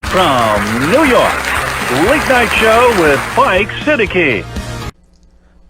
From New York, Late Night Show with Mike Siddiqui.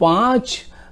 5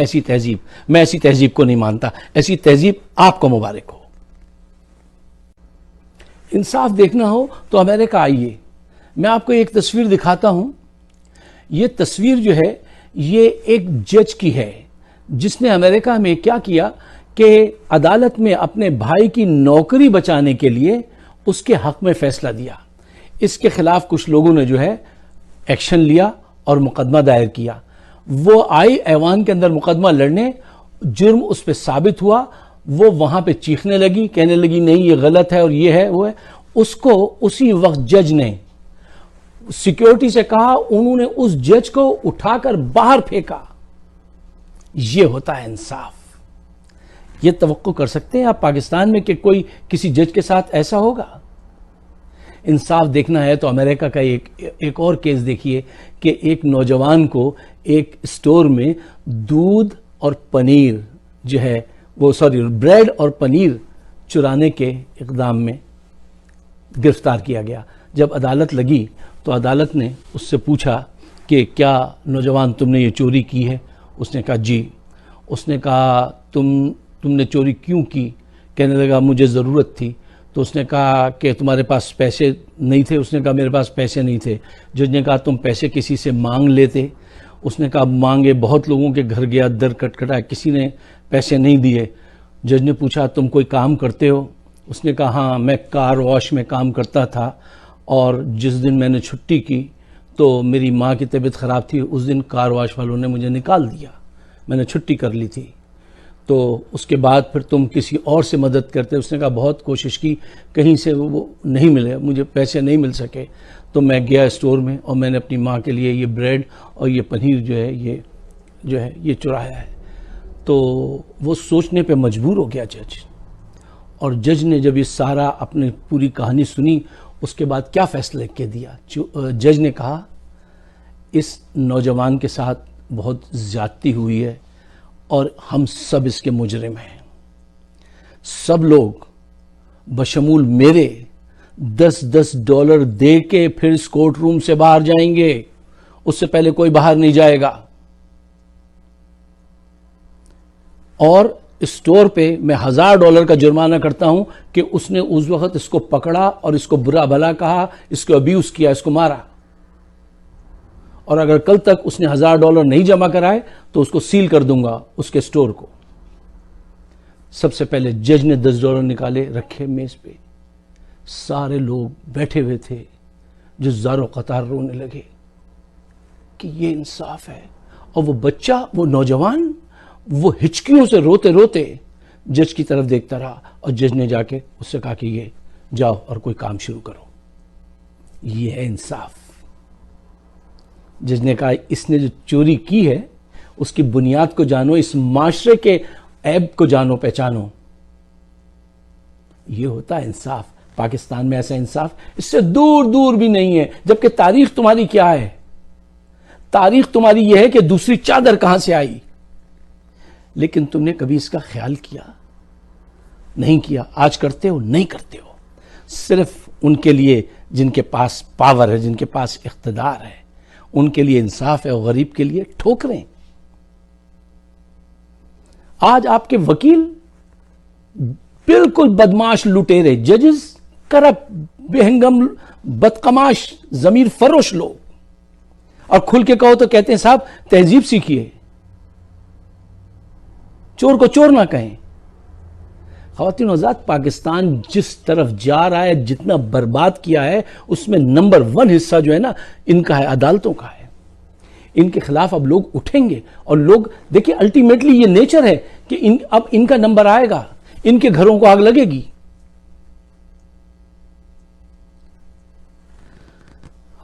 ایسی تہذیب، میں ایسی تہذیب کو نہیں مانتا، ایسی تہذیب آپ کو مبارک ہو۔ انصاف دیکھنا ہو تو امریکہ آئیے، میں آپ کو ایک تصویر دکھاتا ہوں۔ یہ تصویر جو ہے یہ ایک جج کی ہے جس نے امریکہ میں کیا کیا کہ عدالت میں اپنے بھائی کی نوکری بچانے کے لیے اس کے حق میں فیصلہ دیا۔ اس کے خلاف کچھ لوگوں نے جو ہے ایکشن لیا اور مقدمہ دائر کیا۔ وہ آئی ایوان کے اندر مقدمہ لڑنے، جرم اس پہ ثابت ہوا، وہ وہاں پہ چیخنے لگی، کہنے لگی نہیں یہ غلط ہے اور یہ ہے وہ ہے۔ اس کو اسی وقت جج نے سیکیورٹی سے کہا، انہوں نے اس جج کو اٹھا کر باہر پھینکا۔ یہ ہوتا ہے انصاف۔ یہ توقع کر سکتے ہیں آپ پاکستان میں کہ کوئی کسی جج کے ساتھ ایسا ہوگا؟ انصاف دیکھنا ہے تو امریکہ کا ایک اور کیس دیکھیے کہ ایک نوجوان کو ایک اسٹور میں دودھ اور پنیر جو ہے وہ بریڈ اور پنیر چرانے کے اقدام میں گرفتار کیا گیا۔ جب عدالت لگی تو عدالت نے اس سے پوچھا کہ کیا نوجوان تم نے یہ چوری کی ہے؟ اس نے کہا جی۔ اس نے کہا تم نے چوری کیوں کی؟ کہنے لگا مجھے ضرورت تھی۔ تو اس نے کہا کہ تمہارے پاس پیسے نہیں تھے؟ اس نے کہا میرے پاس پیسے نہیں تھے۔ جج نے کہا تم پیسے کسی سے مانگ لیتے؟ اس نے کہا مانگے، بہت لوگوں کے گھر گیا، در کٹکھٹایا، کسی نے پیسے نہیں دیے۔ جج نے پوچھا تم کوئی کام کرتے ہو؟ اس نے کہا ہاں میں کار واش میں کام کرتا تھا، اور جس دن میں نے چھٹی کی تو میری ماں کی طبیعت خراب تھی، اس دن کار واش والوں نے مجھے نکال دیا، میں نے چھٹی کر لی تھی۔ تو اس کے بعد پھر تم کسی اور سے مدد کرتے؟ اس نے کہا بہت کوشش کی، کہیں سے وہ نہیں ملے، مجھے پیسے نہیں مل سکے، تو میں گیا اسٹور میں اور میں نے اپنی ماں کے لیے یہ بریڈ اور یہ پنیر جو ہے یہ چرایا ہے۔ تو وہ سوچنے پہ مجبور ہو گیا جج، اور جج نے جب یہ سارا اپنی پوری کہانی سنی اس کے بعد کیا فیصلہ کے دیا؟ جج نے کہا اس نوجوان کے ساتھ بہت زیادتی ہوئی ہے اور ہم سب اس کے مجرم ہیں۔ سب لوگ بشمول میرے $10 دے کے پھر اس کورٹ روم سے باہر جائیں گے، اس سے پہلے کوئی باہر نہیں جائے گا۔ اور اسٹور پہ میں $1000 کا جرمانہ کرتا ہوں کہ اس نے اس وقت اس کو پکڑا اور اس کو برا بھلا کہا، اس کو ابیوز کیا، اس کو مارا، اور اگر کل تک اس نے $1000 نہیں جمع کرائے تو اس کو سیل کر دوں گا اس کے اسٹور کو۔ سب سے پہلے جج نے $10 نکالے، رکھے میز پہ، سارے لوگ بیٹھے ہوئے تھے جو زارو قطار رونے لگے کہ یہ انصاف ہے۔ اور وہ بچہ، وہ نوجوان، وہ ہچکیوں سے روتے روتے جج کی طرف دیکھتا رہا، اور جج نے جا کے اس سے کہا کہ یہ جاؤ اور کوئی کام شروع کرو۔ یہ ہے انصاف۔ جج نے کہا اس نے جو چوری کی ہے اس کی بنیاد کو جانو، اس معاشرے کے عیب کو جانو، پہچانو۔ یہ ہوتا ہے انصاف۔ پاکستان میں ایسا انصاف اس سے دور دور بھی نہیں ہے، جبکہ تاریخ تمہاری کیا ہے؟ تاریخ تمہاری یہ ہے کہ دوسری چادر کہاں سے آئی، لیکن تم نے کبھی اس کا خیال کیا؟ نہیں کیا۔ آج کرتے ہو؟ نہیں کرتے ہو۔ صرف ان کے لیے جن کے پاس پاور ہے، جن کے پاس اقتدار ہے، ان کے لیے انصاف ہے، اور غریب کے لیے ٹھوکریں۔ آج آپ کے وکیل بالکل بدماش لٹیرے، ججز کرپٹ، بہنگم، بدقماش، ضمیر فروش لوگ، اور کھل کے کہو تو کہتے ہیں صاحب تہذیب سیکھیے، چور کو چور نہ کہیں۔ خواتین و حضرات، پاکستان جس طرف جا رہا ہے، جتنا برباد کیا ہے، اس میں نمبر 1 حصہ جو ہے نا ان کا ہے، عدالتوں کا ہے۔ ان کے خلاف اب لوگ اٹھیں گے، اور لوگ دیکھیں الٹیمیٹلی یہ نیچر ہے کہ اب ان کا نمبر آئے گا، ان کے گھروں کو آگ لگے گی۔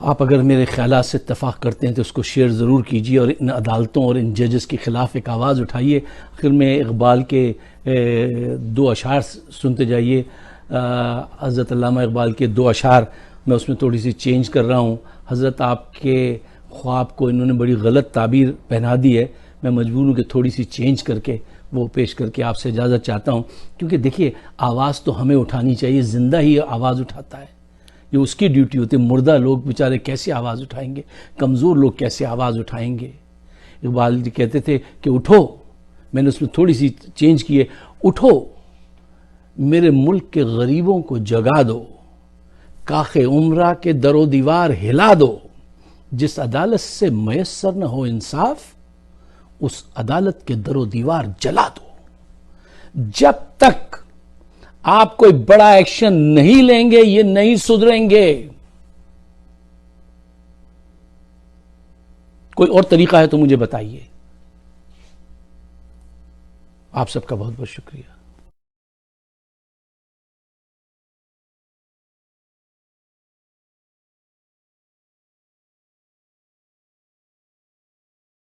آپ اگر میرے خیالات سے اتفاق کرتے ہیں تو اس کو شیئر ضرور کیجیے، اور ان عدالتوں اور ان ججز کے خلاف ایک آواز اٹھائیے۔ آخر میں اقبال کے 2 اشعار سنتے جائیے۔ حضرت علامہ اقبال کے 2 اشعار میں اس میں تھوڑی سی چینج کر رہا ہوں۔ حضرت آپ کے خواب کو انہوں نے بڑی غلط تعبیر پہنا دی ہے، میں مجبور ہوں کہ تھوڑی سی چینج کر کے وہ پیش کر کے آپ سے اجازت چاہتا ہوں، کیونکہ دیکھیے آواز تو ہمیں اٹھانی چاہیے، زندہ ہی آواز اٹھاتا ہے، یہ اس کی ڈیوٹی ہوتی ہے۔ مردہ لوگ بیچارے کیسے آواز اٹھائیں گے، کمزور لوگ کیسے آواز اٹھائیں گے۔ اقبال جی کہتے تھے کہ اٹھو میں نے اس میں تھوڑی سی چینج کی ہے. اٹھو میرے ملک کے غریبوں کو جگا دو, کاخ عمرہ کے در و دیوار ہلا دو. جس عدالت سے میسر نہ ہو انصاف اس عدالت کے در و دیوار جلا دو. جب تک آپ کوئی بڑا ایکشن نہیں لیں گے یہ نہیں سدھریں گے. کوئی اور طریقہ ہے تو مجھے بتائیے. آپ سب کا بہت بہت شکریہ.